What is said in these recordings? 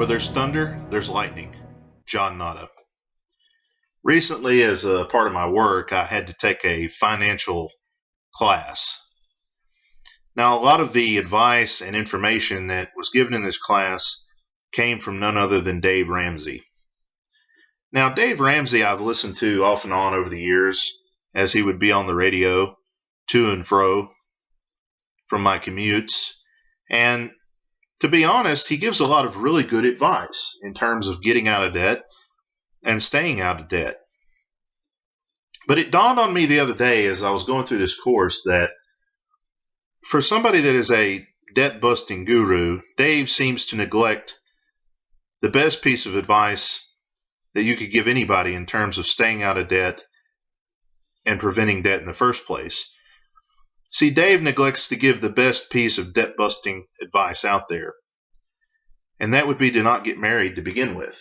Where there's thunder, there's lightning. John Nada. Recently, as a part of my work, I had to take a financial class. Now, a lot of the advice and information that was given in this class came from none other than Dave Ramsey. Now, Dave Ramsey I've listened to off and on over the years as he would be on the radio to and fro from my commutes. And to be honest, he gives a lot of really good advice in terms of getting out of debt and staying out of debt. But it dawned on me the other day as I was going through this course that for somebody that is a debt-busting guru, Dave seems to neglect the best piece of advice that you could give anybody in terms of staying out of debt and preventing debt in the first place. See, Dave neglects to give the best piece of debt-busting advice out there, and that would be to not get married to begin with.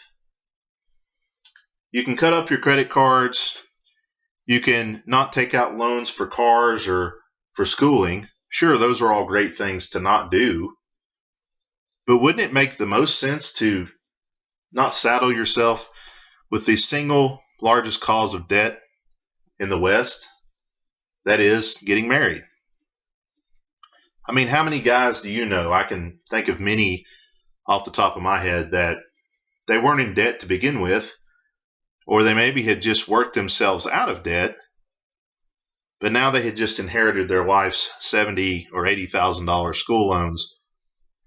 You can cut up your credit cards. You can not take out loans for cars or for schooling. Sure, those are all great things to not do. But wouldn't it make the most sense to not saddle yourself with the single largest cause of debt in the West? That is, getting married. I mean, how many guys do you know? I can think of many off the top of my head that they weren't in debt to begin with, or they maybe had just worked themselves out of debt, but now they had just inherited their wife's $70,000 or $80,000 school loans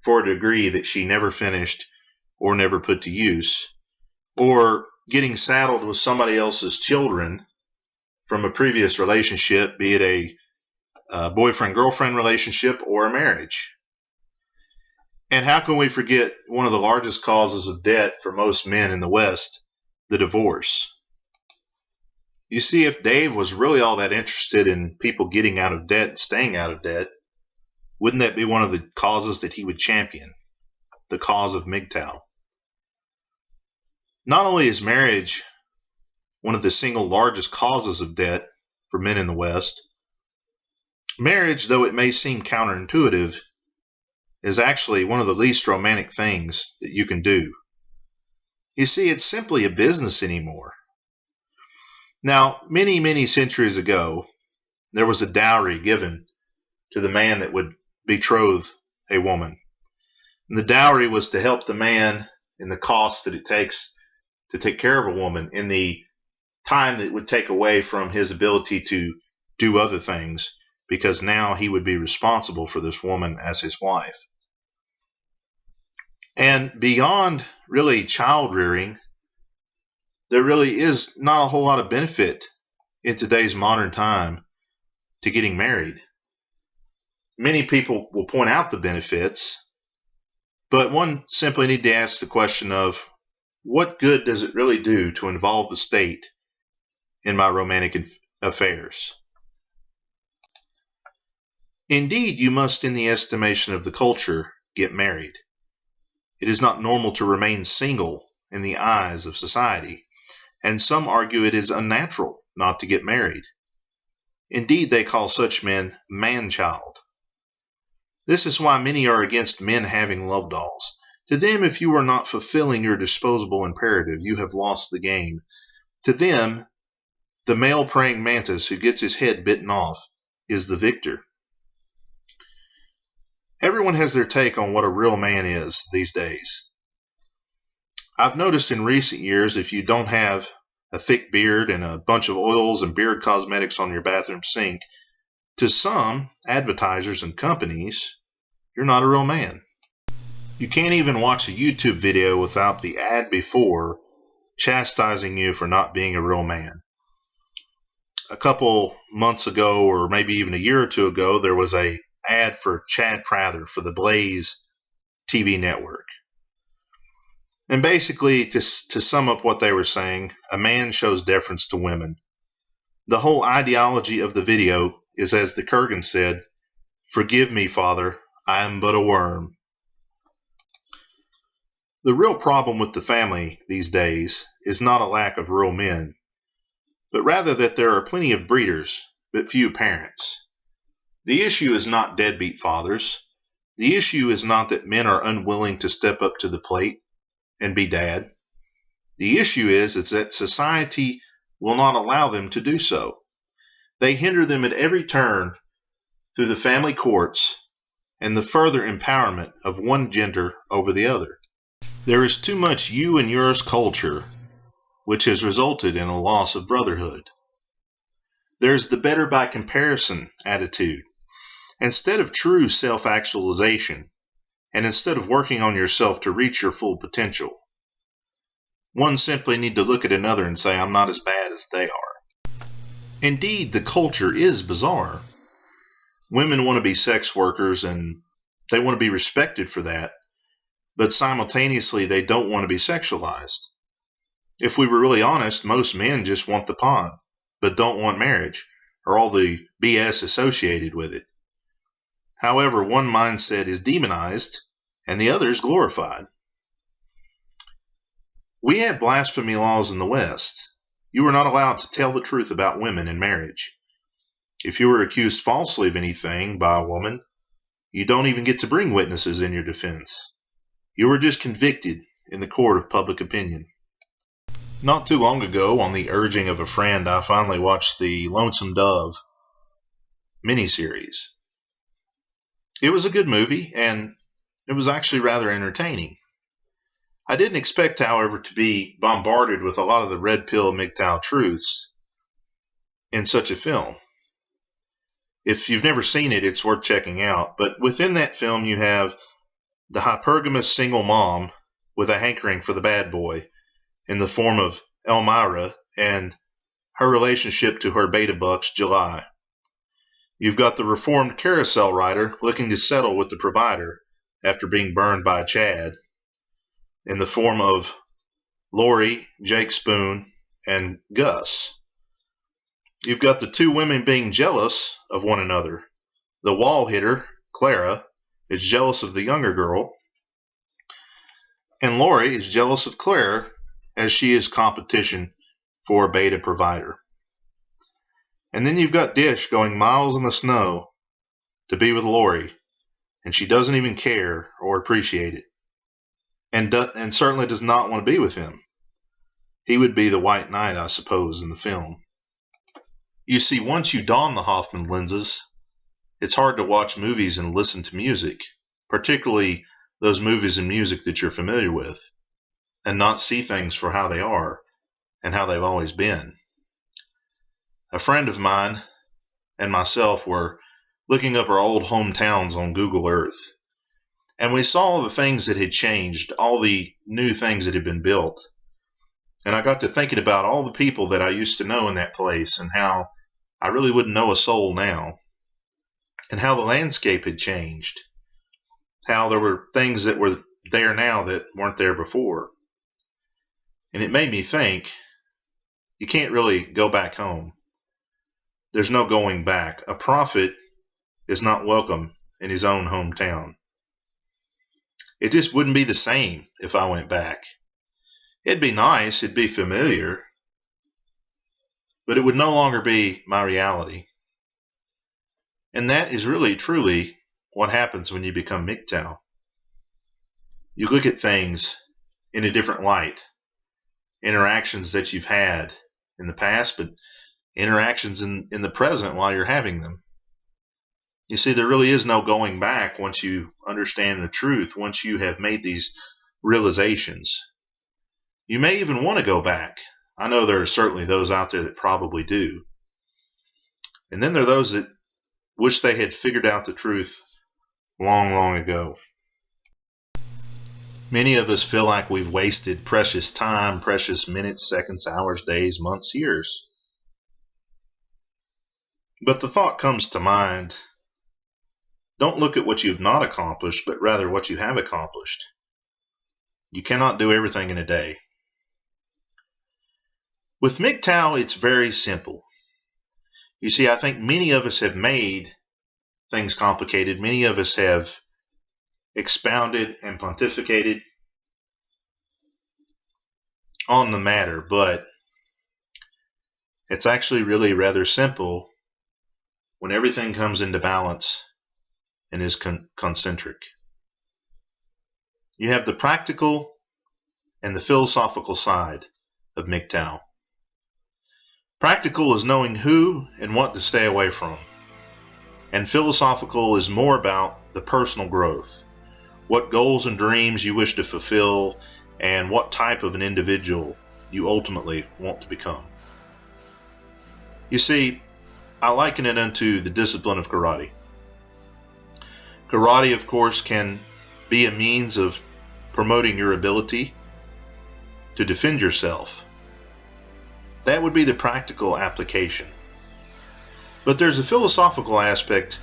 for a degree that she never finished or never put to use, or getting saddled with somebody else's children from a previous relationship, be it a boyfriend-girlfriend relationship or a marriage. And how can we forget one of the largest causes of debt for most men in the West, the divorce? You see, if Dave was really all that interested in people getting out of debt and staying out of debt, wouldn't that be one of the causes that he would champion? The cause of MGTOW. Not only is marriage one of the single largest causes of debt for men in the West, marriage, though it may seem counterintuitive, is actually one of the least romantic things that you can do. You see, it's simply a business anymore. Now, many, many centuries ago, there was a dowry given to the man that would betroth a woman. And the dowry was to help the man in the cost that it takes to take care of a woman, in the time that it would take away from his ability to do other things, because now he would be responsible for this woman as his wife. And beyond really child rearing, there really is not a whole lot of benefit in today's modern time to getting married. Many people will point out the benefits, but one simply need to ask the question of, what good does it really do to involve the state in my romantic affairs? Indeed, you must, in the estimation of the culture, get married. It is not normal to remain single in the eyes of society, and some argue it is unnatural not to get married. Indeed, they call such men man-child. This is why many are against men having love dolls. To them, if you are not fulfilling your disposable imperative, you have lost the game. To them, the male praying mantis who gets his head bitten off is the victor. Everyone has their take on what a real man is these days. I've noticed in recent years, if you don't have a thick beard and a bunch of oils and beard cosmetics on your bathroom sink, to some advertisers and companies, you're not a real man. You can't even watch a YouTube video without the ad before chastising you for not being a real man. A couple months ago, or maybe even a year or two ago, there was a ad for Chad Prather for the Blaze TV network. And basically, to sum up what they were saying, a man shows deference to women. The whole ideology of the video is, as the Kurgan said, "Forgive me, Father, I am but a worm." The real problem with the family these days is not a lack of real men, but rather that there are plenty of breeders, but few parents. The issue is not deadbeat fathers. The issue is not that men are unwilling to step up to the plate. and be dad. The issue is that society will not allow them to do so. They hinder them at every turn through the family courts and the further empowerment of one gender over the other. There is too much you and yours culture, which has resulted in a loss of brotherhood. There's the better by comparison attitude. Instead of true self-actualization, and instead of working on yourself to reach your full potential, one simply need to look at another and say, I'm not as bad as they are. Indeed, the culture is bizarre. Women want to be sex workers and they want to be respected for that, but simultaneously they don't want to be sexualized. If we were really honest, most men just want the pawn, but don't want marriage, or all the BS associated with it. However, one mindset is demonized, and the other is glorified. We have blasphemy laws in the West. You are not allowed to tell the truth about women in marriage. If you were accused falsely of anything by a woman, you don't even get to bring witnesses in your defense. You were just convicted in the court of public opinion. Not too long ago, on the urging of a friend, I finally watched the Lonesome Dove miniseries. It was a good movie, and it was actually rather entertaining. I didn't expect, however, to be bombarded with a lot of the red pill MGTOW truths in such a film. If you've never seen it, it's worth checking out. But within that film, you have the hypergamous single mom with a hankering for the bad boy in the form of Elmira and her relationship to her beta bucks, July. You've got the reformed carousel rider looking to settle with the provider after being burned by Chad in the form of Lori, Jake Spoon, and Gus. You've got the two women being jealous of one another. The wall hitter, Clara, is jealous of the younger girl, and Lori is jealous of Claire as she is competition for a beta provider. And then you've got Dish going miles in the snow to be with Lori, and she doesn't even care or appreciate it, and certainly does not want to be with him. He would be the White Knight, I suppose, in the film. You see, once you don the Hoffman lenses, it's hard to watch movies and listen to music, particularly those movies and music that you're familiar with, and not see things for how they are and how they've always been. A friend of mine and myself were looking up our old hometowns on Google Earth, and we saw the things that had changed, all the new things that had been built. And I got to thinking about all the people that I used to know in that place and how I really wouldn't know a soul now, and how the landscape had changed, how there were things that were there now that weren't there before. And it made me think, you can't really go back home. There's no going back. A prophet is not welcome in his own hometown. It just wouldn't be the same if I went back. It'd be nice, it'd be familiar, but it would no longer be my reality. And that is really, truly what happens when you become MGTOW. You look at things in a different light. Interactions that you've had in the past, but interactions in the present while you're having them. You see, there really is no going back once you understand the truth, once you have made these realizations. You may even want to go back. I know there are certainly those out there that probably do. And then there are those that wish they had figured out the truth long, long ago. Many of us feel like we've wasted precious time, precious minutes, seconds, hours, days, months, years. But the thought comes to mind, don't look at what you've not accomplished, but rather what you have accomplished. You cannot do everything in a day. With MGTOW, it's very simple. You see, I think many of us have made things complicated. Many of us have expounded and pontificated on the matter, but it's actually really rather simple when everything comes into balance and is concentric. You have the practical and the philosophical side of MGTOW. Practical is knowing who and what to stay away from, and philosophical is more about the personal growth, what goals and dreams you wish to fulfill, and what type of an individual you ultimately want to become. You see, I liken it unto the discipline of karate. Karate, of course, can be a means of promoting your ability to defend yourself. That would be the practical application. But there's a philosophical aspect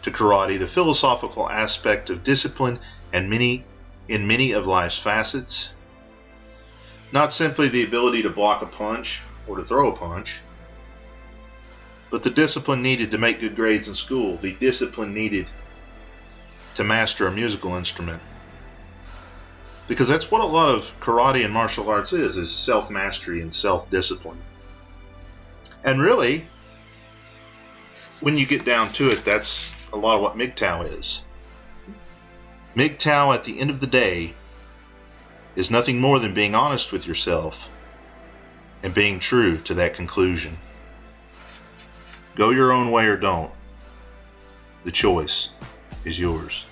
to karate, the philosophical aspect of discipline and in many of life's facets. Not simply the ability to block a punch or to throw a punch, but the discipline needed to make good grades in school, the discipline needed to master a musical instrument. Because that's what a lot of karate and martial arts is self-mastery and self-discipline. And really, when you get down to it, that's a lot of what MGTOW is. MGTOW, at the end of the day, is nothing more than being honest with yourself and being true to that conclusion. Go your own way or don't. The choice is yours.